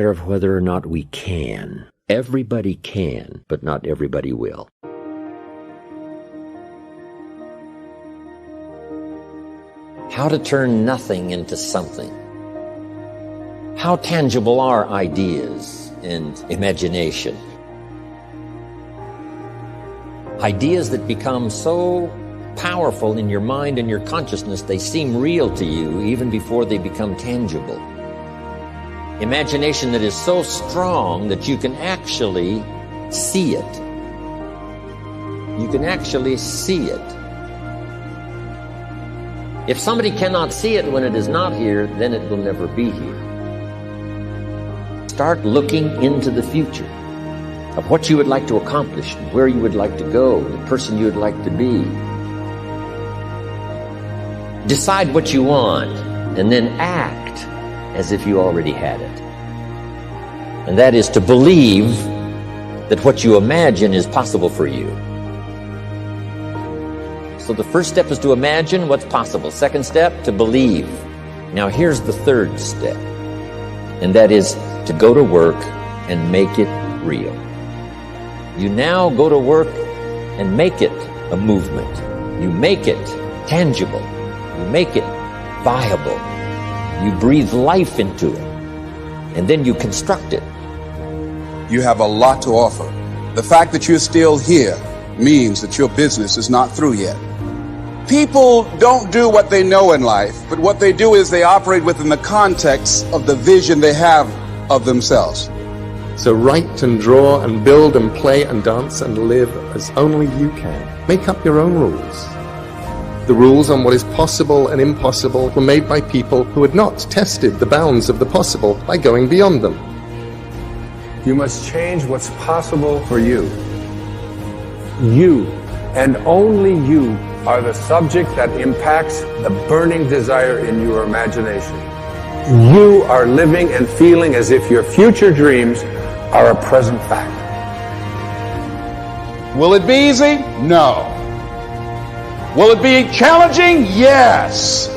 matter of whether or not we can. Everybody can, but not everybody will. How to turn nothing into something. How tangible are ideas and imagination? Ideas that become so powerful in your mind and your consciousness, they seem real to you even before they become tangible. Imagination that is so strong that you can actually see it. You can actually see it. If somebody cannot see it when it is not here, then it will never be here. Start looking into the future of what you would like to accomplish, where you would like to go, the person you would like to be. Decide what you want, and then act as if you already had it. And that is to believe that what you imagine is possible for you. So the first step is to imagine what's possible. Second step, to believe. Now here's the third step, and that is to go to work and make it real. You now go to work and make it a movement. You make it tangible. You make it viable. You breathe life into it, and then you construct it. You have a lot to offer. The fact that you're still here means that your business is not through yet. People don't do what they know in life, but what they do is they operate within the context of the vision they have of themselves. So write and draw and build and play and dance and live as only you can. Make up your own rules. The rules on what is possible and impossible were made by people who had not tested the bounds of the possible by going beyond them. You must change what's possible for you. You, and only you, are the subject that impacts the burning desire in your imagination. You are living and feeling as if your future dreams are a present fact. Will it be easy? No. Will it be challenging? Yes.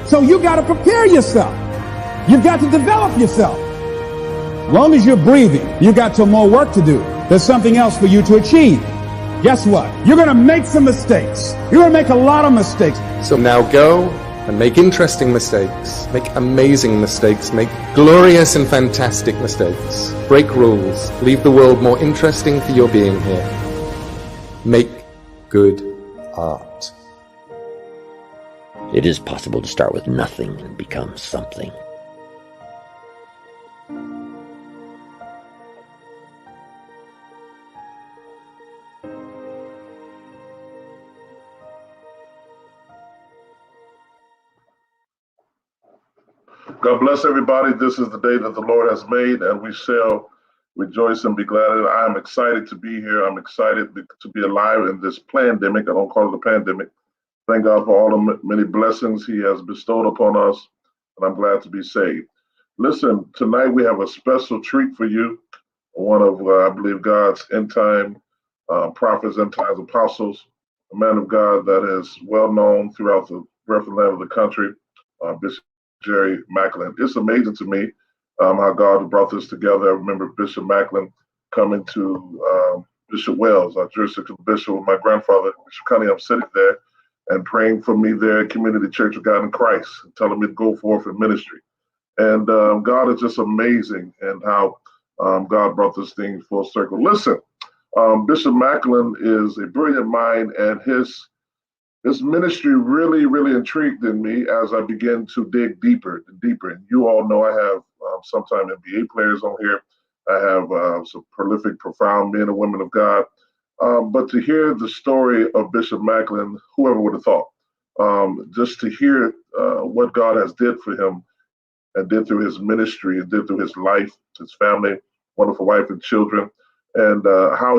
So you got to prepare yourself. You've got to develop yourself. As long as you're breathing, you got some more work to do. There's something else for you to achieve. Guess what? You're going to make some mistakes. You're going to make a lot of mistakes. So now go and make interesting mistakes. Make amazing mistakes. Make glorious and fantastic mistakes. Break rules. Leave the world more interesting for your being here. Make good art. It is possible to start with nothing and become something. God bless everybody. This is the day that the Lord has made, and we shall rejoice and be glad in it. I am excited to be here. I'm excited to be alive in this pandemic. I don't call it a pandemic. Thank God for all the many blessings He has bestowed upon us, and I'm glad to be saved. Listen, tonight we have a special treat for you. One of, I believe, God's end time prophets, end times apostles, a man of God that is well known throughout the breadth and land of the country, Bishop Macklin. It's amazing to me how God brought this together. I remember Bishop Macklin coming to Bishop Wells, our jurisdiction bishop, with my grandfather, Bishop Cunningham, sitting there and praying for me there at Community Church of God in Christ, telling me to go forth in ministry. And God is just amazing, and how God brought this thing full circle. Listen, Bishop Macklin is a brilliant mind, and his ministry really, really intrigued in me as I began to dig deeper and deeper. And you all know I have sometime NBA players on here. I have some prolific, profound men and women of God. But to hear the story of Bishop Macklin, whoever would have thought, just to hear what God has did for him and did through his ministry and did through his life, his family, wonderful wife and children, and how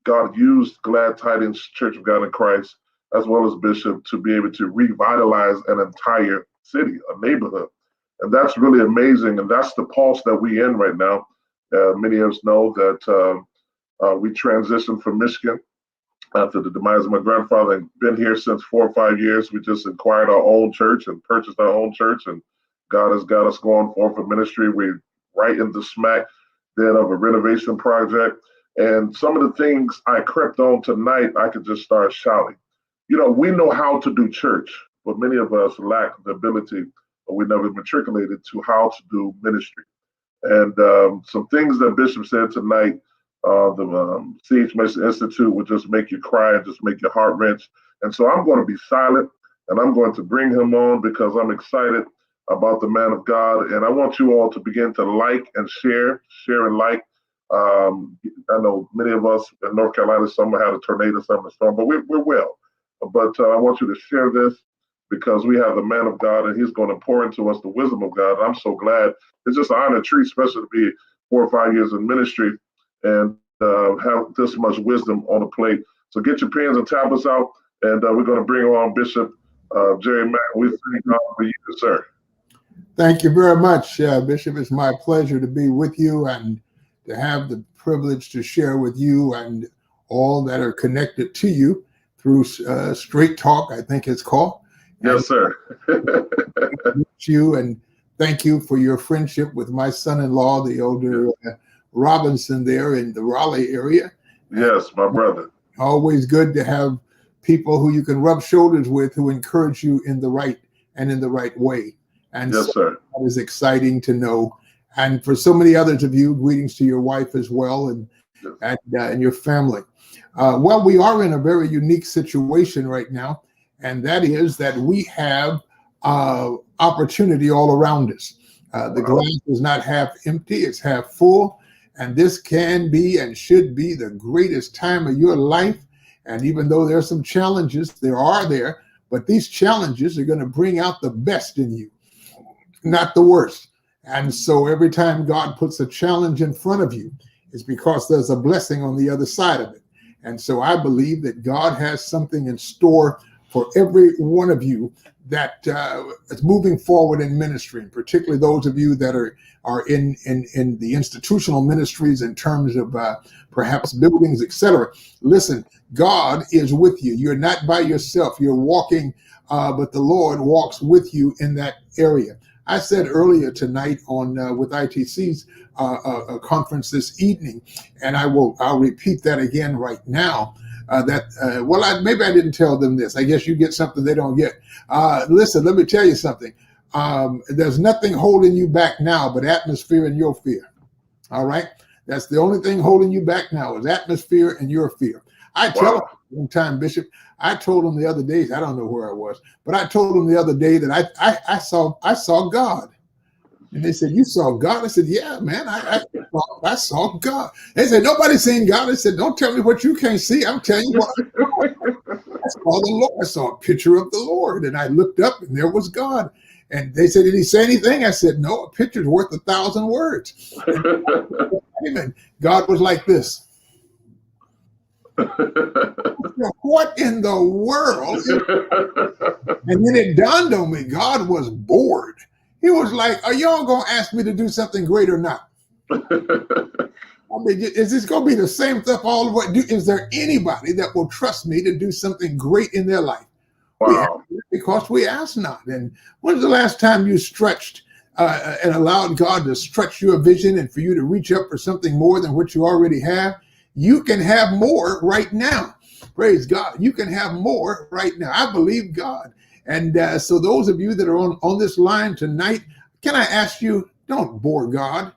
God used Glad Tidings Church of God in Christ, as well as Bishop, to be able to revitalize an entire city, a neighborhood. And that's really amazing. And that's the pulse that we in right now. Many of us know that we transitioned from Michigan after the demise of my grandfather, and been here since 4 or 5 years. We just acquired our own church and purchased our own church, and God has got us going forth in ministry. We right in the smack dead of a renovation project. And some of the things I crept on tonight, I could just start shouting. You know, we know how to do church, but many of us lack the ability, or we never matriculated to how to do ministry. And some things that Bishop said tonight, the CH Mason Institute would just make you cry and just make your heart wrench. And so I'm going to be silent and I'm going to bring him on because I'm excited about the man of God. And I want you all to begin to like and share and like. I know many of us in North Carolina, some had a tornado, some a storm, but we're well. But I want you to share this because we have the man of God and he's going to pour into us the wisdom of God. I'm so glad. It's just an honor, a treat, especially to be 4 or 5 years in ministry and have this much wisdom on the plate. So get your pens and tablets out, and we're going to bring on Bishop Jerry Mack. We thank God for you, sir. Thank you very much, Bishop. It's my pleasure to be with you and to have the privilege to share with you and all that are connected to you through Straight Talk, I think it's called. Yes, sir. You and thank you for your friendship with my son-in-law, the elder Robinson there in the Raleigh area. Yes, my brother. Always good to have people who you can rub shoulders with who encourage you in the right way. And yes, so sir. That is exciting to know. And for so many others of you, greetings to your wife as well and your family. Well, we are in a very unique situation right now, and that is that we have opportunity all around us. The glass is not half empty, it's half full. And this can be and should be the greatest time of your life. And even though there are some challenges, but these challenges are going to bring out the best in you, not the worst. And so every time God puts a challenge in front of you, it's because there's a blessing on the other side of it. And so I believe that God has something in store for every one of you that is moving forward in ministry, and particularly those of you that are in the institutional ministries in terms of perhaps buildings, etc. Listen, God is with you. You're not by yourself. You're walking, but the Lord walks with you in that area. I said earlier tonight on with ITC's conference this evening, and I'll repeat that again right now. Maybe I didn't tell them this. I guess you get something they don't get. Listen, let me tell you something. There's nothing holding you back now but atmosphere and your fear. All right? That's the only thing holding you back now is atmosphere and your fear. I tell them one time, Bishop, I told them the other day, I don't know where I was, but I told them the other day that I saw God. And they said, you saw God? I said, yeah, man, I saw God. They said, nobody's seen God. I said, don't tell me what you can't see. I'm telling you what I saw the Lord. I saw a picture of the Lord. And I looked up and there was God. And they said, did he say anything? I said, no, a picture's worth 1,000 words. And God was like this. What in the world? And then it dawned on me, God was bored. He was like, are y'all going to ask me to do something great or not? I mean, is this going to be the same stuff all the way? Is there anybody that will trust me to do something great in their life? Wow. Because we ask not. And when's the last time you stretched and allowed God to stretch your vision and for you to reach up for something more than what you already have? You can have more right now. Praise God. You can have more right now. I believe God. And so those of you that are on this line tonight, can I ask you, don't bore God.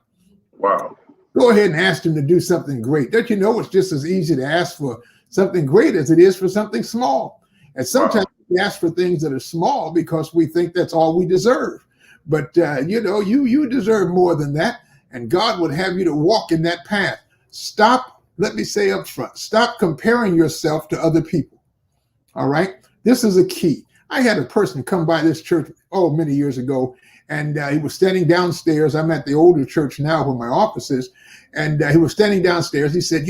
Wow. Go ahead and ask him to do something great. Don't you know it's just as easy to ask for something great as it is for something small? And sometimes we ask for things that are small because we think that's all we deserve. But, you deserve more than that. And God would have you to walk in that path. Stop, let me say up front, stop comparing yourself to other people. All right? This is a key. I had a person come by this church, many years ago, and he was standing downstairs. I'm at the older church now where my office is, and he was standing downstairs. He said,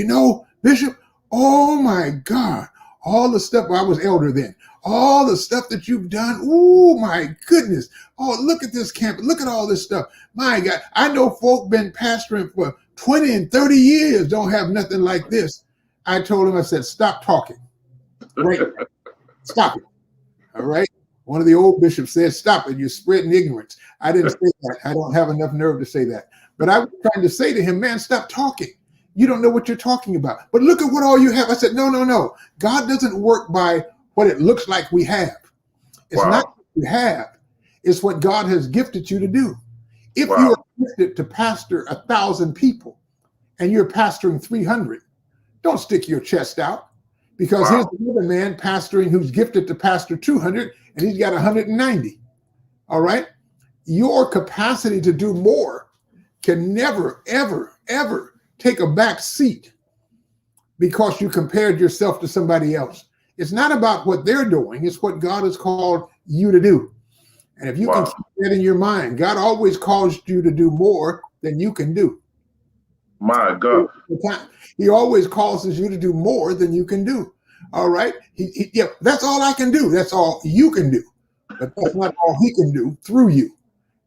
Bishop, oh my God, all the stuff, I was elder then, all the stuff that you've done, oh my goodness, look at this campus, look at all this stuff. My God, I know folk been pastoring for 20 and 30 years, don't have nothing like this. I told him, I said, stop talking, right? Stop it. All right. One of the old bishops said, stop it. You're spreading ignorance. I didn't say that. I don't have enough nerve to say that. But I was trying to say to him, man, stop talking. You don't know what you're talking about. But look at what all you have. I said, no. God doesn't work by what it looks like we have. It's not what you have. It's what God has gifted you to do. If you are gifted to pastor 1,000 people and you're pastoring 300, don't stick your chest out, because here's another man pastoring who's gifted to pastor 200 and he's got 190. All right. Your capacity to do more can never, ever, ever take a back seat because you compared yourself to somebody else. It's not about what they're doing. It's what God has called you to do. And if you can keep that in your mind, God always calls you to do more than you can do. My God. He always causes you to do more than you can do. All right. Yeah, that's all I can do. That's all you can do. But that's not all he can do through you.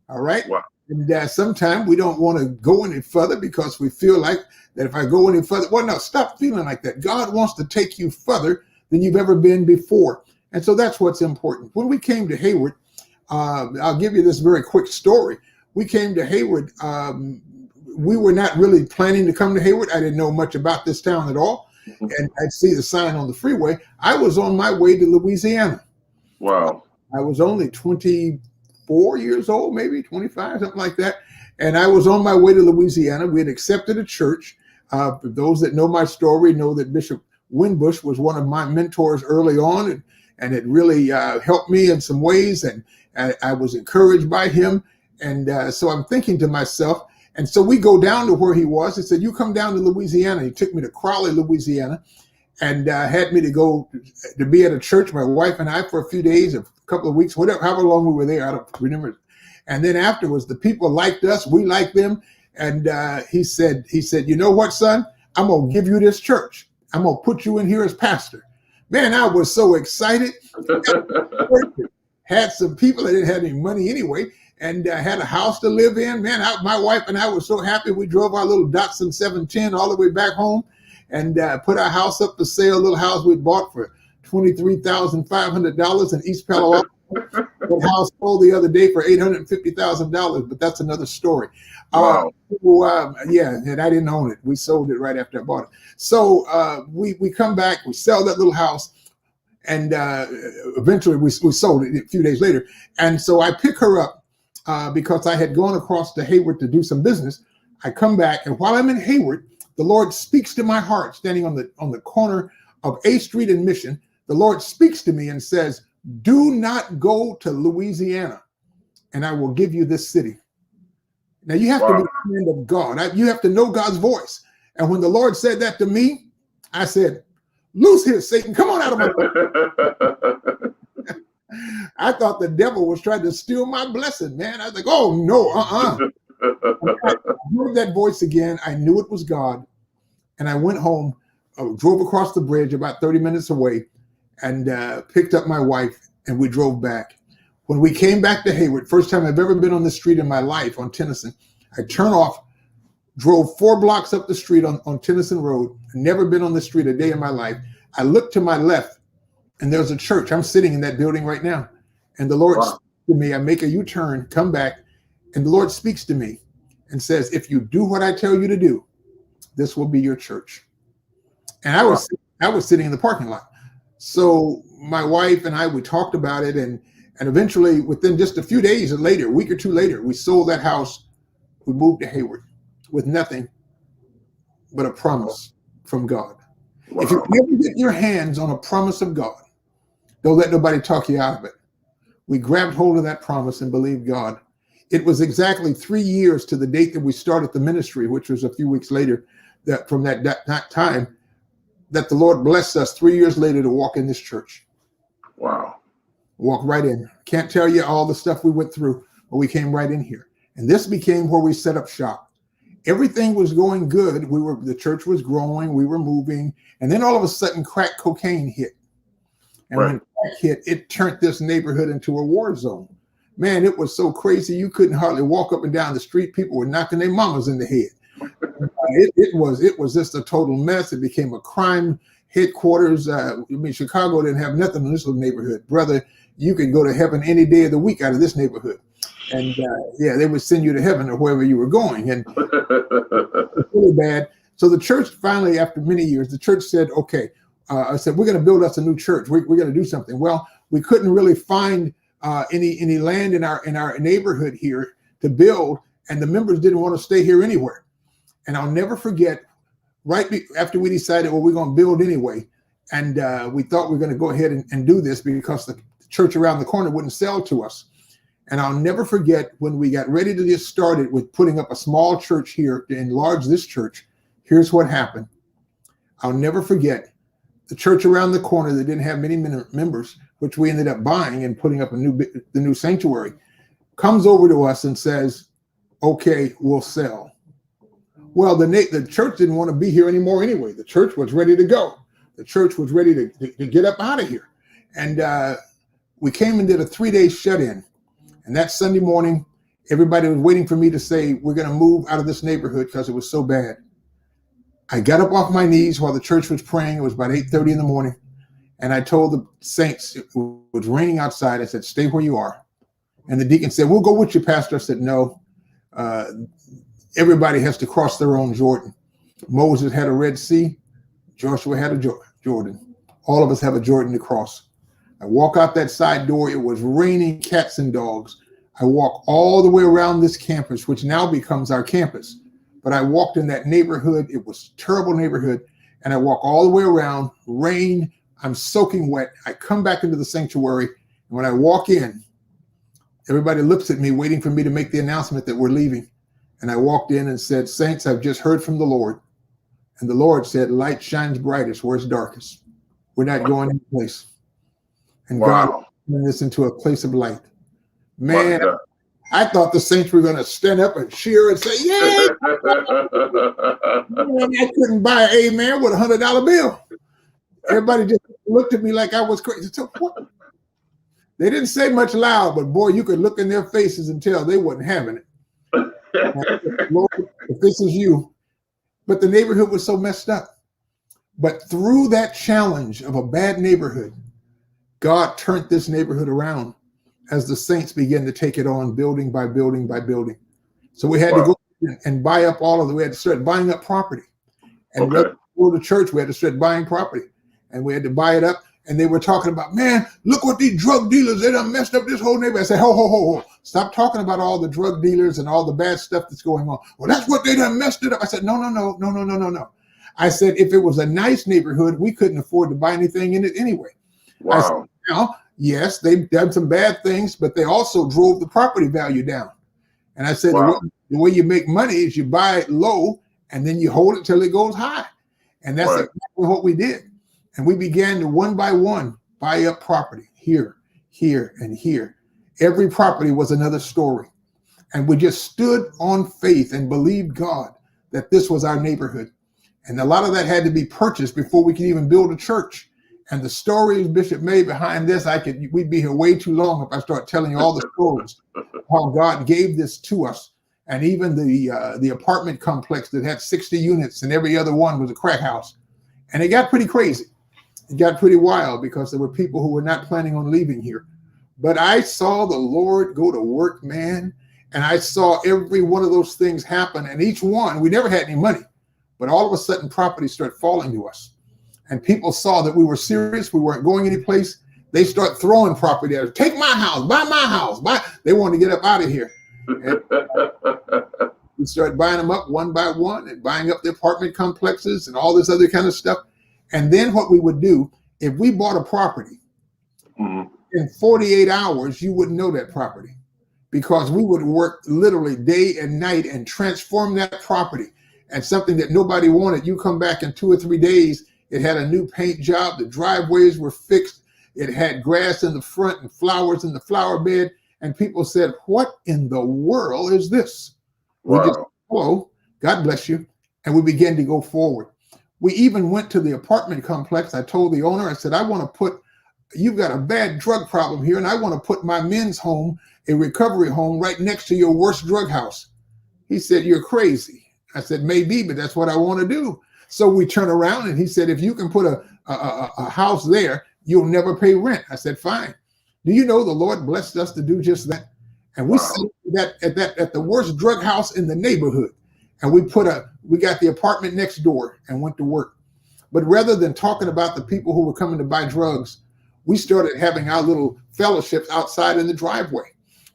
All right. Wow. And sometimes we don't want to go any further because we feel like that if I go any further, well, no, stop feeling like that. God wants to take you further than you've ever been before. And so that's what's important. When we came to Hayward, I'll give you this very quick story. We came to Hayward. We were not really planning to come to Hayward. I didn't know much about this town at all. And I'd see the sign on the freeway. I was on my way to Louisiana. Wow. I was only 24 years old, maybe 25, something like that. And I was on my way to Louisiana. We had accepted a church. For those that know my story know that Bishop Winbush was one of my mentors early on, and it really helped me in some ways. And I was encouraged by him. And so I'm thinking to myself, and so we go down to where he was. He said, you come down to Louisiana. He took me to Crowley, Louisiana, and had me to go to be at a church, my wife and I, for a few days, a couple of weeks, whatever, however long we were there, I don't remember. And then afterwards, the people liked us, we liked them. And he said, you know what, son, I'm going to give you this church. I'm going to put you in here as pastor. Man, I was so excited. Had some people that didn't have any money anyway, and had a house to live in. Man, my wife and I were so happy. We drove our little Datsun 710 all the way back home and put our house up for sale, a little house we bought for $23,500 in East Palo Alto. The house sold the other day for $850,000, but that's another story. Wow. Yeah, and I didn't own it. We sold it right after I bought it. So we come back, we sell that little house, and eventually we sold it a few days later. And so I pick her up because I had gone across to Hayward to do some business. I come back, and while I'm in Hayward, the Lord speaks to my heart, standing on the corner of A Street and Mission. The Lord speaks to me and says, do not go to Louisiana, and I will give you this city. Now, you have to be a friend of God. You have to know God's voice. And when the Lord said that to me, I said, loose here, Satan. Come on out of my life. I thought the devil was trying to steal my blessing, man. I was like, oh, no, I heard that voice again. I knew it was God. And I went home, drove across the bridge about 30 minutes away, and picked up my wife, and we drove back. When we came back to Hayward, first time I've ever been on the street in my life on Tennyson, I turned off, drove 4 blocks up the street on Tennyson Road. Never been on the street a day in my life. I looked to my left, and there's a church. I'm sitting in that building right now. And the Lord speaks to me. I make a U-turn, come back, and the Lord speaks to me and says, if you do what I tell you to do, this will be your church. And I was sitting in the parking lot. So my wife and I, we talked about it, and eventually within just a few days later, a week or two later, we sold that house. We moved to Hayward with nothing but a promise from God. Wow. If you ever get your hands on a promise of God, don't let nobody talk you out of it. We grabbed hold of that promise and believed God. It was exactly 3 years to the date that we started the ministry, which was a few weeks later, that from that time, that the Lord blessed us 3 years later to walk in this church. Wow. Walk right in. Can't tell you all the stuff we went through, but we came right in here. And this became where we set up shop. Everything was going good. The church was growing. We were moving. And then all of a sudden, crack cocaine hit. And when crack hit, it turned this neighborhood into a war zone. Man, it was so crazy. You couldn't hardly walk up and down the street. People were knocking their mamas in the head. It was just a total mess. It became a crime headquarters. Chicago didn't have nothing in this little neighborhood. Brother, you can go to heaven any day of the week out of this neighborhood. And yeah, they would send you to heaven or wherever you were going. And it's really bad. So the church finally, after many years, the church said, okay, I said, we're going to build us a new church. We're going to do something. Well, we couldn't really find any land in our neighborhood here to build, and the members didn't want to stay here anywhere. And I'll never forget, after we decided, well, we're going to build anyway, and we thought we were going to go ahead and do this because the church around the corner wouldn't sell to us. And I'll never forget when we got ready to get started with putting up a small church here to enlarge this church. Here's what happened. I'll never forget the church around the corner that didn't have many members, which we ended up buying and putting up the new sanctuary, comes over to us and says, okay, we'll sell. Well, the church didn't want to be here anymore anyway. The church was ready to go. The church was ready to get up out of here. And we came and did a 3-day shut-in. And that Sunday morning, everybody was waiting for me to say, we're going to move out of this neighborhood because it was so bad. I got up off my knees while the church was praying. It was about 8:30 in the morning. And I told the saints, it was raining outside. I said, stay where you are. And the deacon said, we'll go with you, Pastor. I said, no, everybody has to cross their own Jordan. Moses had a Red Sea. Joshua had a Jordan. All of us have a Jordan to cross. I walk out that side door. It was raining cats and dogs. I walk all the way around this campus, which now becomes our campus. But I walked in that neighborhood. It was a terrible neighborhood. And I walk all the way around, rain. I'm soaking wet. I come back into the sanctuary. And when I walk in, everybody looks at me, waiting for me to make the announcement that we're leaving. And I walked in and said, saints, I've just heard from the Lord. And the Lord said, light shines brightest where it's darkest. We're not going any place. And God turned this into a place of light. Man, I thought the saints were going to stand up and cheer and say, yeah. Man, I couldn't buy an amen with $100 bill. Everybody just looked at me like I was crazy. So what? They didn't say much loud, but boy, you could look in their faces and tell they wasn't having it. Lord, if this is you. But the neighborhood was so messed up. But through that challenge of a bad neighborhood, God turned this neighborhood around as the saints began to take it on building by building by building. So we had to go and buy up we had to start buying up property. And go to church, we had to start buying property. And we had to buy it up. And they were talking about, man, look what these drug dealers, they done messed up this whole neighborhood. I said, ho. Stop talking about all the drug dealers and all the bad stuff that's going on. Well, that's what they done messed it up. I said, no. I said, if it was a nice neighborhood, we couldn't afford to buy anything in it anyway. Wow. I said, now, yes, they've done some bad things, but they also drove the property value down. And I said, the way you make money is you buy it low and then you hold it till it goes high. And that's exactly what we did. And we began to one by one buy up property here, and here. Every property was another story. And we just stood on faith and believed God that this was our neighborhood. And a lot of that had to be purchased before we could even build a church. And the stories Bishop made behind this, we'd be here way too long if I start telling you all the stories, how God gave this to us. And even the apartment complex that had 60 units and every other one was a crack house. And it got pretty crazy. It got pretty wild because there were people who were not planning on leaving here. But I saw the Lord go to work, man. And I saw every one of those things happen. And each one, we never had any money. But all of a sudden, property started falling to us. And people saw that we were serious. We weren't going any place. They start throwing property at us. Take my house. Buy my house. They wanted to get up out of here. And we started buying them up one by one and buying up the apartment complexes and all this other kind of stuff. And then what we would do, if we bought a property, in 48 hours, you wouldn't know that property because we would work literally day and night and transform that property. And something that nobody wanted, you come back in 2 or 3 days, it had a new paint job, the driveways were fixed, it had grass in the front and flowers in the flower bed, and people said, what in the world is this? Wow. We just, hello, God bless you, and we began to go forward. We even went to the apartment complex. I told the owner, I said, you've got a bad drug problem here, and I want to put my men's home, a recovery home, right next to your worst drug house. He said, you're crazy. I said, maybe, but that's what I want to do. So we turn around and he said, if you can put a house there, you'll never pay rent. I said, fine. Do you know the Lord blessed us to do just that? And we at the worst drug house in the neighborhood, and we got the apartment next door and went to work. But rather than talking about the people who were coming to buy drugs, we started having our little fellowships outside in the driveway.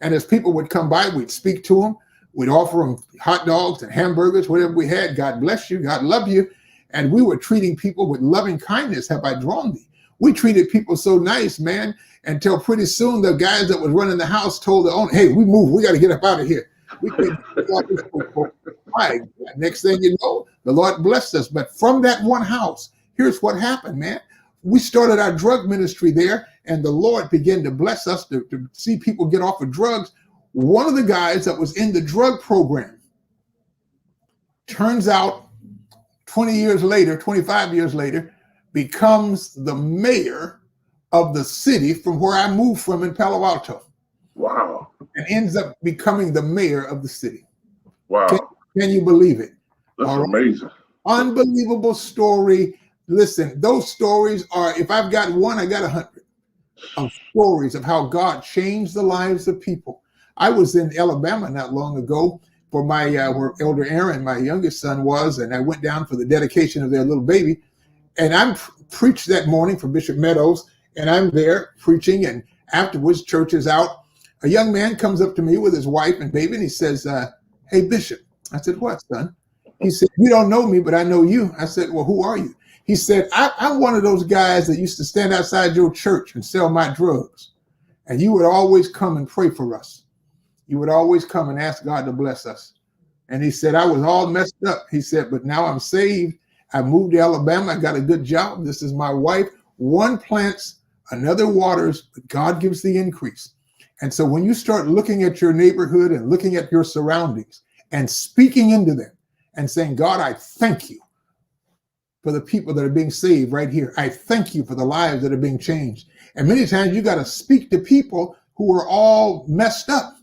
And as people would come by, we'd speak to them. We'd offer them hot dogs and hamburgers, whatever we had. God bless you. God love you. And we were treating people with loving kindness. Have I drawn thee? We treated people so nice, man, until pretty soon the guys that was running the house told the owner, hey, we moved. We got to get up out of here. We can't right. Next thing you know, the Lord blessed us. But from that one house, here's what happened, man. We started our drug ministry there, and the Lord began to bless us to see people get off of drugs. One of the guys that was in the drug program, turns out 20 years later, 25 years later, becomes the mayor of the city from where I moved from in Palo Alto. Wow. And ends up becoming the mayor of the city. Wow. Can you believe it? That's amazing. Unbelievable story. Listen, those stories are, if I've got one, I got 100 of stories of how God changed the lives of people. I was in Alabama not long ago for my, where Elder Aaron, my youngest son, was, and I went down for the dedication of their little baby. And I preached that morning for Bishop Meadows, and I'm there preaching, and afterwards, church is out. A young man comes up to me with his wife and baby, and he says, hey, Bishop. I said, what, son? He said, you don't know me, but I know you. I said, well, who are you? He said, I'm one of those guys that used to stand outside your church and sell my drugs. And you would always come and pray for us. You would always come and ask God to bless us. And he said, I was all messed up. He said, but now I'm saved. I moved to Alabama. I got a good job. This is my wife. One plants, another waters, but God gives the increase. And so when you start looking at your neighborhood and looking at your surroundings and speaking into them and saying, God, I thank you for the people that are being saved right here. I thank you for the lives that are being changed. And many times you got to speak to people who are all messed up.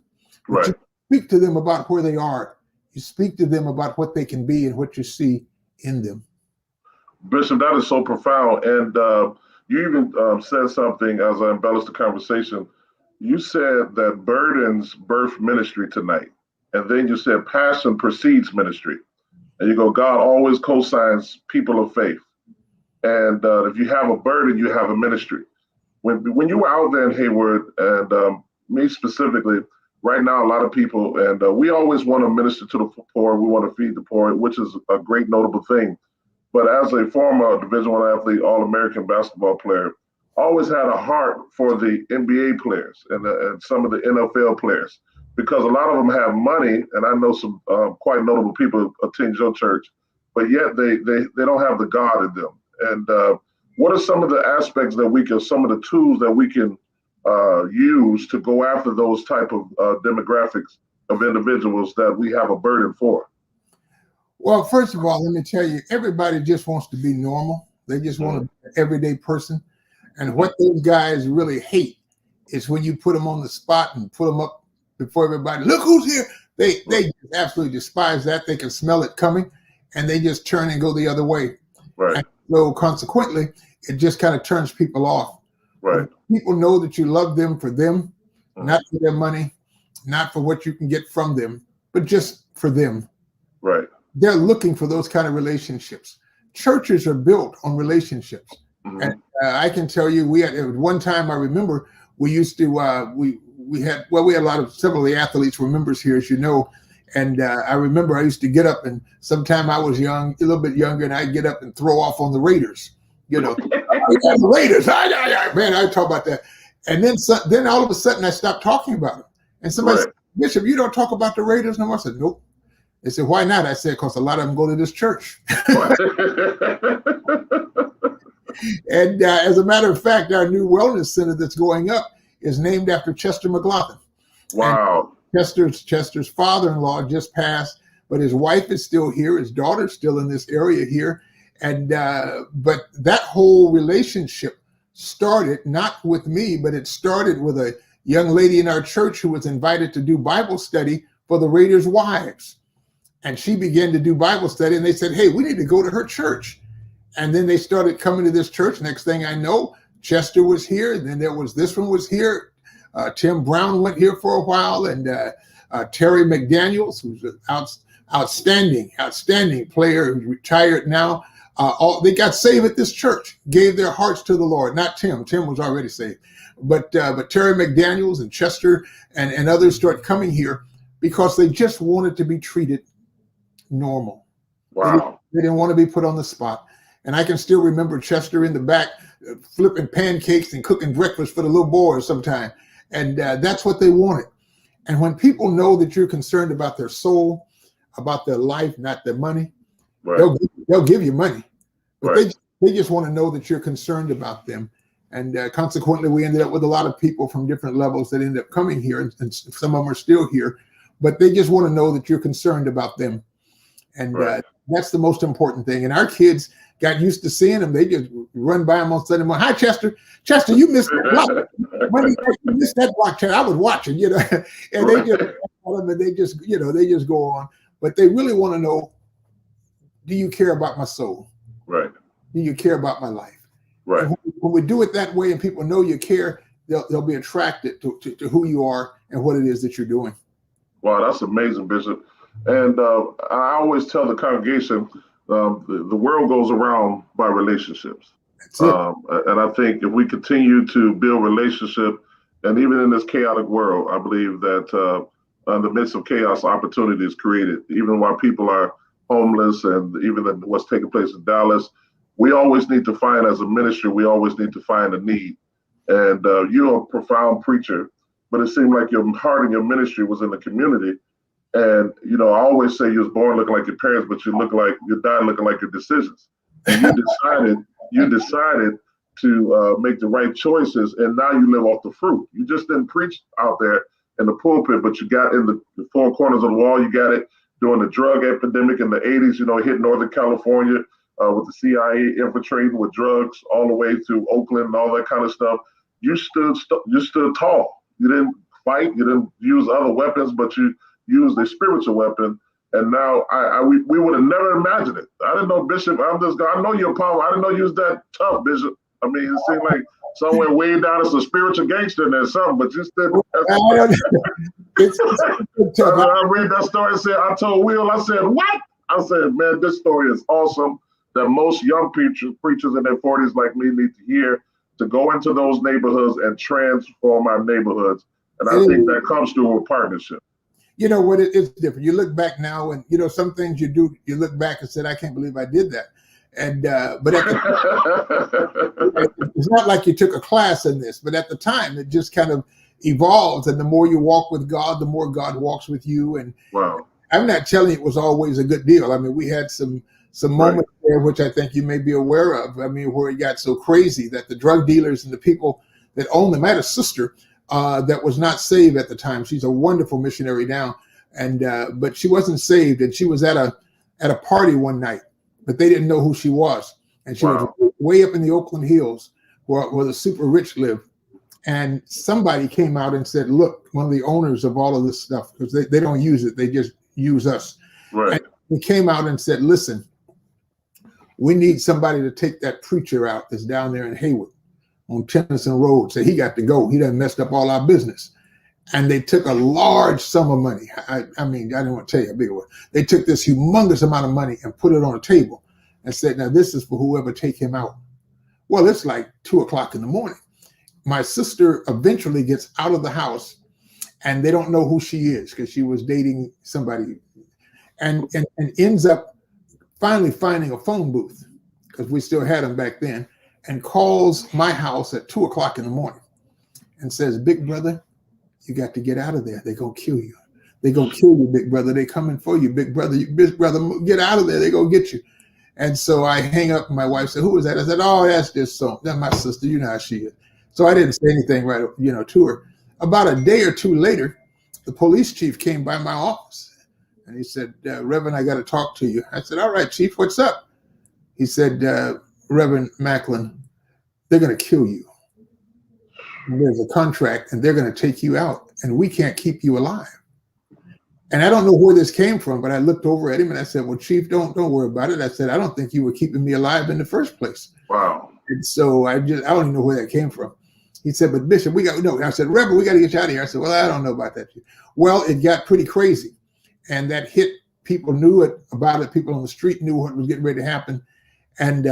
Right. You speak to them about where they are. You speak to them about what they can be and what you see in them. Bishop, that is so profound. And you even said something as I embellished the conversation. You said that burdens birth ministry tonight. And then you said passion precedes ministry. And you go, God always co-signs people of faith. And if you have a burden, you have a ministry. When you were out there in Hayward, and me specifically, right now, a lot of people, and we always want to minister to the poor. We want to feed the poor, which is a great notable thing. But as a former Division I athlete, All-American basketball player, always had a heart for the NBA players and some of the NFL players, because a lot of them have money, and I know some quite notable people attend your church, but yet they don't have the God in them. And what are some of the aspects that we can, some of the tools that we can use to go after those type of demographics of individuals that we have a burden for? Well, first of all, let me tell you, everybody just wants to be normal. They just want to be an everyday person. And what those guys really hate is when you put them on the spot and put them up before everybody. Look who's here. They just absolutely despise that. They can smell it coming, and they just turn and go the other way. Right. And so consequently, it just kind of turns people off. Right. People know that you love them, not for their money, not for what you can get from them, but just for them. Right. They're looking for those kind of relationships. Churches are built on relationships. Mm-hmm. And I can tell you, we had one time, I remember we used to, we had a lot of, several of the athletes were members here, as you know. And I remember I used to get up, and sometime I was young, a little bit younger, and I'd get up and throw off on the Raiders. You know, the Raiders, man, I talk about that. And then all of a sudden I stopped talking about them. And somebody said, Bishop, you don't talk about the Raiders no more? I said, nope. They said, why not? I said, because a lot of them go to this church. And as a matter of fact, our new wellness center that's going up is named after Chester McLaughlin. Wow. And Chester's father-in-law just passed, but his wife is still here. His daughter's still in this area here. And but that whole relationship started not with me, but it started with a young lady in our church who was invited to do Bible study for the Raiders' wives. And she began to do Bible study, and they said, hey, we need to go to her church. And then they started coming to this church. Next thing I know, Chester was here. And then this one was here. Tim Brown went here for a while. And Terry McDaniels, who's an outstanding player, who's retired now. They got saved at this church, gave their hearts to the Lord. Not Tim. Tim was already saved. But Terry McDaniels and Chester and others started coming here because they just wanted to be treated normal. Wow. They didn't want to be put on the spot. And I can still remember Chester in the back flipping pancakes and cooking breakfast for the little boys sometime. And that's what they wanted. And when people know that you're concerned about their soul, about their life, not their money, Right. they'll give you money. But Right. they just want to know that you're concerned about them. And consequently, we ended up with a lot of people from different levels that ended up coming here. And some of them are still here. But they just want to know that you're concerned about them. And Right. that's the most important thing. And our kids got used to seeing them. They just run by them on Sunday morning. Hi, Chester. Chester, you missed that block. When you missed that block, Chester. I was watching, you know. And they just, they just go on. But they really want to know, do you care about my soul? Right. Do you care about my life? Right. And when we do it that way and people know you care, they'll be attracted to who you are and what it is that you're doing. Wow, that's amazing, Bishop. And I always tell the congregation, the world goes around by relationships. That's it. And I think if we continue to build relationship, and even in this chaotic world, I believe that in the midst of chaos, opportunity is created. Even while people are homeless and even what's taking place in Dallas, we always need to find, as a ministry, we always need to find a need. And you're a profound preacher, but it seemed like your heart and your ministry was in the community. And, I always say you was born looking like your parents, but you died looking like your decisions. And you decided to make the right choices, and now you live off the fruit. You just didn't preach out there in the pulpit, but you got in the four corners of the wall. You got it during the drug epidemic in the 80s, hit Northern California with the CIA infiltrating with drugs all the way through Oakland and all that kind of stuff. You stood tall. You didn't fight. You didn't use other weapons, but you used a spiritual weapon. And now we would have never imagined it. I didn't know, Bishop. I know your power. I didn't know you was that tough, Bishop. I mean, it seemed like somewhere way down as a spiritual gangster in there, something, but you still. It's tough. I read that story and said, I told Will, I said, what? I said, man, this story is awesome that most young preachers in their 40s like me need to hear, to go into those neighborhoods and transform our neighborhoods. And I think that comes through a partnership. You know what? It's different. You look back now, and some things you do. You look back and said, "I can't believe I did that." And but it's not like you took a class in this. But at the time, it just kind of evolves. And the more you walk with God, the more God walks with you. And wow, I'm not telling you it was always a good deal. I mean, we had some moments there, which I think you may be aware of. I mean, where it got so crazy that the drug dealers and the people that owned them. I had a sister that was not saved at the time. She's a wonderful missionary now, and but she wasn't saved, and she was at a party one night, but they didn't know who she was, and she was way up in the Oakland Hills where the super rich live, and somebody came out and said, "Look, one of the owners of all of this stuff, because they don't use it, they just use us." Right. And he came out and said, "Listen, we need somebody to take that preacher out that's down there in Haywood on Tennyson Road. So he got to go. He done messed up all our business." And they took a large sum of money. I mean, I didn't want to tell you how big it was. They took this humongous amount of money and put it on a table and said, "Now this is for whoever take him out." Well, it's like 2:00 in the morning. My sister eventually gets out of the house, and they don't know who she is because she was dating somebody, and ends up finally finding a phone booth, because we still had them back then, and calls my house at 2:00 in the morning and says, "Big brother, you got to get out of there. They're going to kill you. They're going to kill you, big brother. They coming for you, big brother. Big brother, get out of there. They're going to get you." And so I hang up, and my wife said, "Who is that?" I said, "Oh, that's just so. That's my sister. You know how she is." So I didn't say anything to her. About a day or two later, the police chief came by my office, and he said, "Reverend, I got to talk to you." I said, "All right, Chief, what's up?" He said, "Reverend Macklin, they're going to kill you. There's a contract, and they're going to take you out, and we can't keep you alive." And I don't know where this came from, but I looked over at him and I said, "Well, Chief, don't worry about it." I said, "I don't think you were keeping me alive in the first place." Wow. And so I don't even know where that came from. He said, but Bishop, we got, no. I said, Reverend, we got to get you out of here. I said, well, I don't know about that. Well, it got pretty crazy. And that hit, people knew about it. People on the street knew what was getting ready to happen. And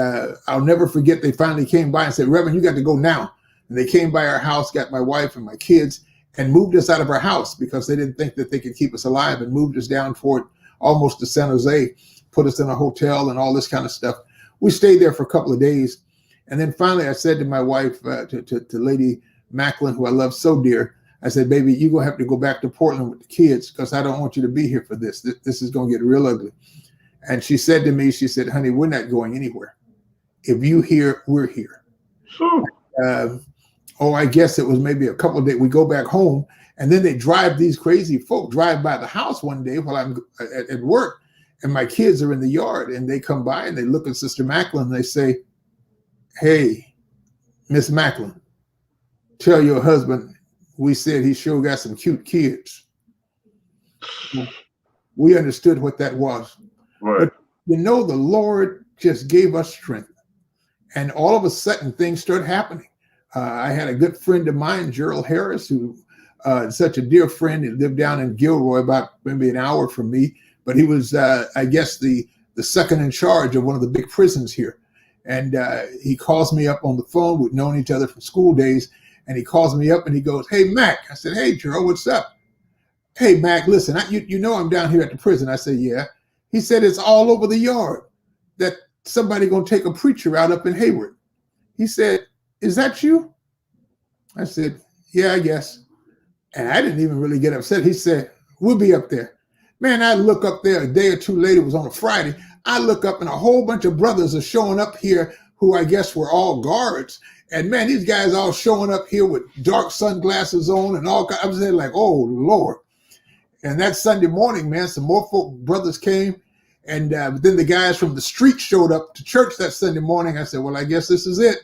I'll never forget, they finally came by and said, Reverend, you got to go now. And they came by our house, got my wife and my kids, and moved us out of our house because they didn't think that they could keep us alive, and moved us down for almost to San Jose, put us in a hotel and all this kind of stuff. We stayed there for a couple of days. And then finally I said to my wife, to Lady Macklin, who I love so dear, I said, baby, you're going to have to go back to Portland with the kids because I don't want you to be here for this. This is going to get real ugly. And she said to me, she said, honey, we're not going anywhere. If you here, we're here. I guess it was maybe a couple of days. We go back home, and then these crazy folk drive by the house one day while I'm at work, and my kids are in the yard, and they come by and they look at Sister Macklin and they say, hey, Miss Macklin, tell your husband we said he sure got some cute kids. We understood what that was. Right. But the Lord just gave us strength. And all of a sudden things started happening. I had a good friend of mine, Gerald Harris, who such a dear friend. He lived down in Gilroy, about maybe an hour from me. But he was, I guess, the second in charge of one of the big prisons here. And he calls me up on the phone. We'd known each other from school days. And he calls me up and he goes, hey, Mac. I said, hey, Gerald, what's up? Hey, Mac, listen, you know I'm down here at the prison. I said, yeah. He said, it's all over the yard that somebody going to take a preacher out up in Hayward. He said, is that you? I said, yeah, I guess. And I didn't even really get upset. He said, we'll be up there. Man, I look up there a day or two later, it was on a Friday. I look up and a whole bunch of brothers are showing up here who I guess were all guards. And man, these guys all showing up here with dark sunglasses on and all. I was there like, oh, Lord. And that Sunday morning, man, some more brothers came. And then the guys from the street showed up to church that Sunday morning. I said, well, I guess this is it.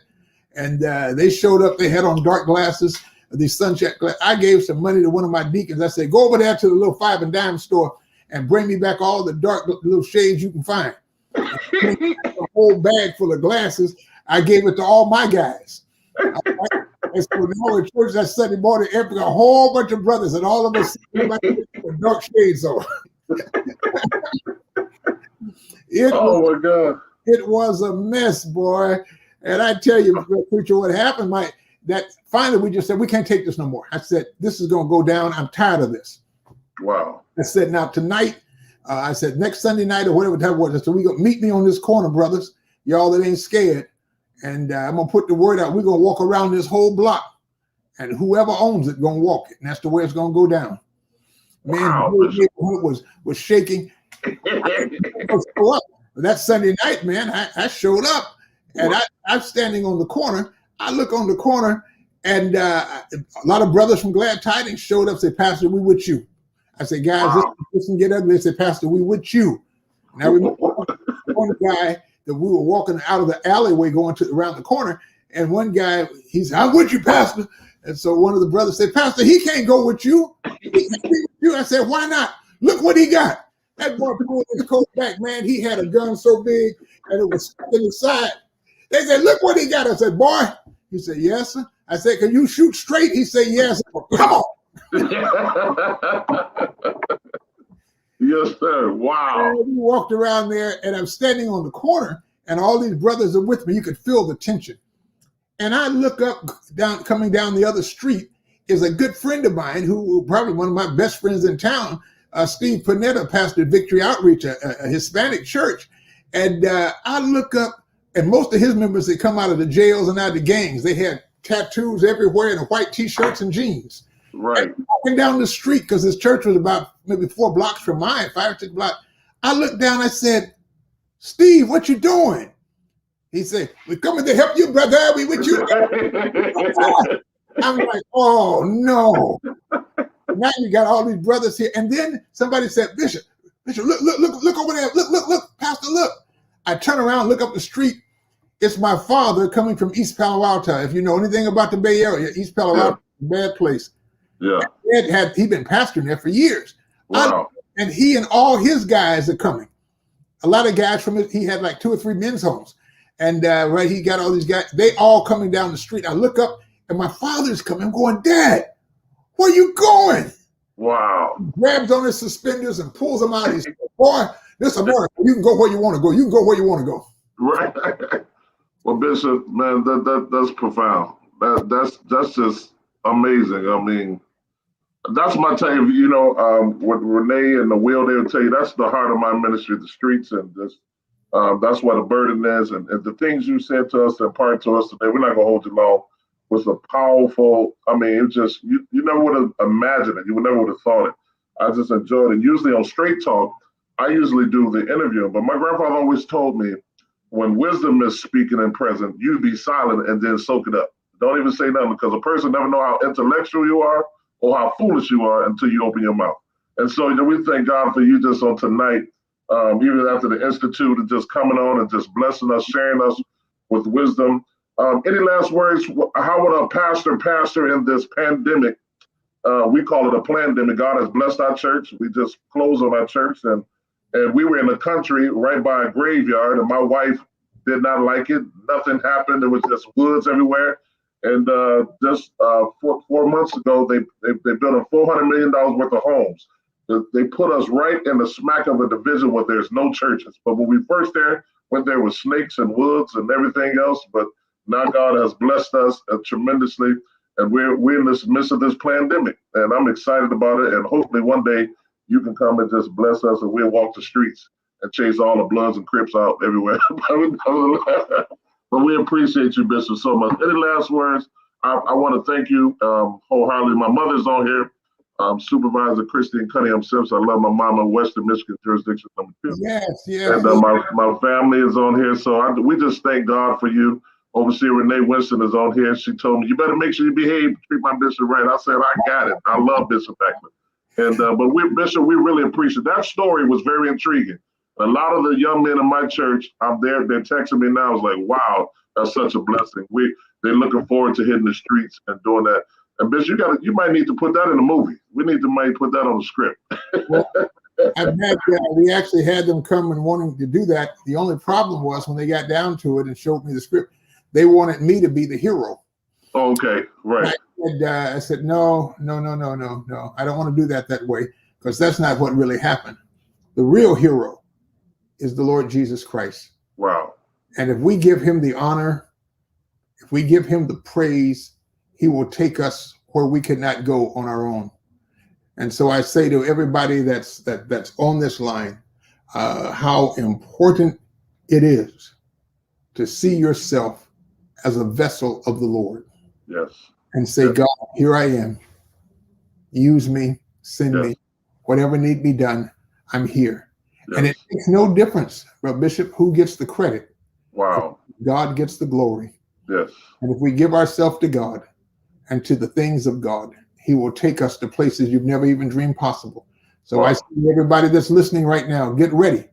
And they showed up. They had on dark glasses, these sunshine glasses. I gave some money to one of my deacons. I said, go over there to the little 5 and dime store and bring me back all the dark little shades you can find. A whole bag full of glasses. I gave it to all my guys. And so now in church that Sunday morning, a whole bunch of brothers and all of us with dark shades on. My God. It was a mess, boy. And I tell you, preacher, what happened, that finally we just said, we can't take this no more. I said, this is going to go down. I'm tired of this. Wow. I said, now tonight, I said, next Sunday night or whatever time it was, I said, meet me on this corner, brothers. Y'all that ain't scared. And I'm going to put the word out. We're going to walk around this whole block. And whoever owns it going to walk it. And that's the way it's going to go down. Man, wow. The neighborhood was shaking. That Sunday night, man, I showed up. And I'm standing on the corner. I look on the corner, and a lot of brothers from Glad Tidings showed up, said, Pastor, we with you. I said, guys, this can get ugly. They said, Pastor, we with you. And I remember one guy that we were walking out of the alleyway going around the corner, and one guy, he said, I'm with you, Pastor. And so one of the brothers said, Pastor, he can't go with you. He can't be with you. I said, why not? Look what he got. That boy pulled his coat back, man. He had a gun so big, and it was stuck in his side. They said, look what he got. I said, boy. He said, yes, sir. I said, can you shoot straight? He said, yes. Said, come on. Yes, sir. Wow. And we walked around there, and I'm standing on the corner, and all these brothers are with me. You could feel the tension. And I look up, coming down the other street, is a good friend of mine who probably one of my best friends in town, Steve Panetta, pastored Victory Outreach, a Hispanic church. And I look up, and most of his members, they come out of the jails and out of the gangs. They had tattoos everywhere and white T-shirts and jeans. Right. And walking down the street, because his church was about maybe 4 blocks from mine, 5 or 6 blocks. I looked down, I said, Steve, what you doing? He said, we're coming to help you, brother. We with you. I'm like, oh, no. Now you got all these brothers here. And then somebody said, Bishop, look over there. Look, Pastor, look. I turn around, look up the street. It's my father coming from East Palo Alto. If you know anything about the Bay Area, East Palo Alto, bad place. Yeah. He'd been pastoring there for years. Wow. And he and all his guys are coming. A lot of guys from it. He had like 2 or 3 men's homes. And he got all these guys. They all coming down the street. I look up, and my father's coming. I'm going, Dad, where you going? Wow. He grabs on his suspenders and pulls them out. He says, boy, this America, you can go where you want to go. You can go where you want to go. Right. Well, Bishop, man, that's profound. That's just amazing. I mean, that's my take. You know, what Renee and the Will, they'll tell you, that's the heart of my ministry, the streets, and this. That's what a burden is. And the things you said to us and part to us today, we're not going to hold you long, was a powerful, I mean, it just, you never would have imagined it. You would never would have thought it. I just enjoyed it. Usually on Straight Talk, I usually do the interview, but my grandfather always told me, when wisdom is speaking and present, you be silent and then soak it up. Don't even say nothing, because a person never know how intellectual you are or how foolish you are until you open your mouth. And so, you know, we thank God for you just on tonight. Even after the Institute, and just coming on and just blessing us, sharing us with wisdom. Any last words? How would a pastor in this pandemic? We call it a pandemic. God has blessed our church. We just closed on our church, and we were in the country right by a graveyard, and my wife did not like it. Nothing happened. There was just woods everywhere. And just 4 months ago, they built a $400 million worth of homes. They put us right in the smack of a division where there's no churches. But when we first went there with snakes and woods and everything else. But now God has blessed us tremendously, and we're in this midst of this pandemic. And I'm excited about it. And hopefully one day you can come and just bless us, and we'll walk the streets and chase all the Bloods and Crips out everywhere. But we appreciate you, Bishop, so much. Any last words? I want to thank you wholeheartedly. My mother's on here. Supervisor Christine Cunningham Simpson. I love my mom in Western Michigan Jurisdiction number 2. Yes. And my family is on here. So we just thank God for you. Overseer Renee Winston is on here. She told me, you better make sure you behave, treat my bishop right. I said, I got it. I love Bishop Macklin. And but Bishop, we really appreciate that story. Was very intriguing. A lot of the young men in my church, they're texting me now. I was like, wow, that's such a blessing. They're looking forward to hitting the streets and doing that. And Bishop, you might need to put that in a movie. We need to might put that on the script. Well, we actually had them come and wanting to do that. The only problem was when they got down to it and showed me the script, they wanted me to be the hero. Okay, right. I said, no. I don't want to do that way, because that's not what really happened. The real hero is the Lord Jesus Christ. Wow. And if we give him the honor, if we give him the praise, he will take us where we could not go on our own. And so I say to everybody that's on this line, how important it is to see yourself as a vessel of the Lord. Yes. And say, yes, God, here I am. Use me, send me, whatever need be done, I'm here. Yes. And it makes no difference, Bishop, who gets the credit. Wow. God gets the glory. Yes. And if we give ourselves to God and to the things of God, he will take us to places you've never even dreamed possible. So wow. I see everybody that's listening right now, get ready.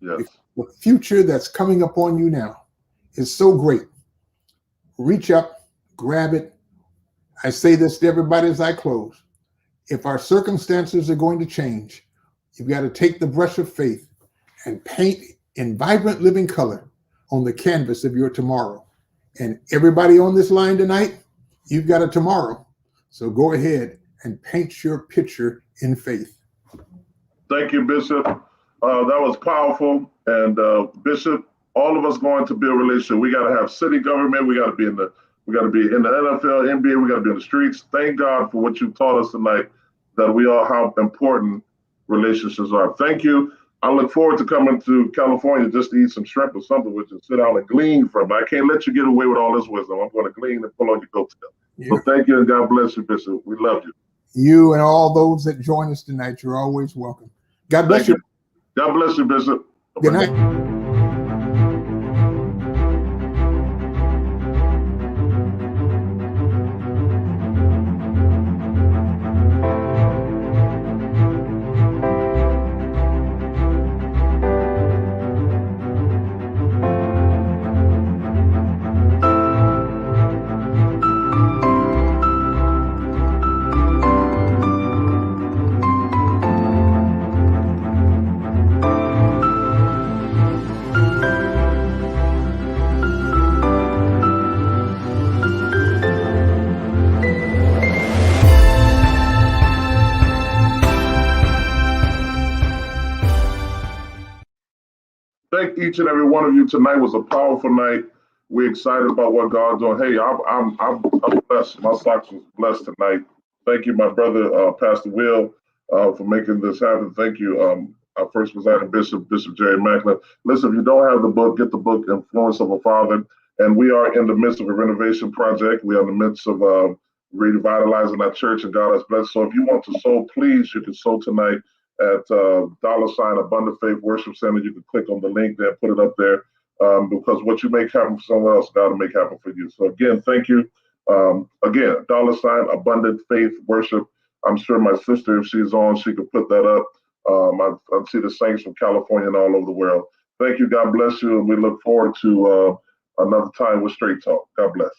Yes. The future that's coming upon you now is so great. Reach up, grab it. I say this to everybody as I close. If our circumstances are going to change, you've got to take the brush of faith and paint in vibrant living color on the canvas of your tomorrow. And everybody on this line tonight, you've got a tomorrow. So go ahead and paint your picture in faith. Thank you, Bishop. That was powerful. And Bishop, all of us going to build a relationship. We got to have city government. We got to be in the NFL, NBA. We got to be in the streets. Thank God for what you taught us tonight, that we all how important relationships are. Thank you. I look forward to coming to California just to eat some shrimp or something, which is sit down and glean from. I can't let you get away with all this wisdom. I'm going to glean and pull on your coattail. Yeah. So thank you, and God bless you, Bishop. We love you. You and all those that join us tonight, you're always welcome. God bless you. God bless you, Bishop. Good night. thank each and every one of you. Tonight was a powerful night. We're excited about what God's doing. Hey, I'm blessed. My socks was blessed tonight. Thank you, my brother, Pastor Will, for making this happen. Thank you, our First Presiding Bishop, Bishop Jerry Macklin. Listen, if you don't have the book, get the book, Influence of a Father. And we are in the midst of a renovation project. We are in the midst of revitalizing our church, and God has blessed. So if you want to sow, please, you can sow tonight at $ Abundant Faith Worship Center. You can click on the link there, put it up there, because what you make happen for someone else, God will make happen for you. So again, thank you. Again, $ Abundant Faith Worship. I'm sure my sister, if she's on, she could put that up. I see the saints from California and all over the world. Thank you. God bless you. And we look forward to another time with Straight Talk. God bless.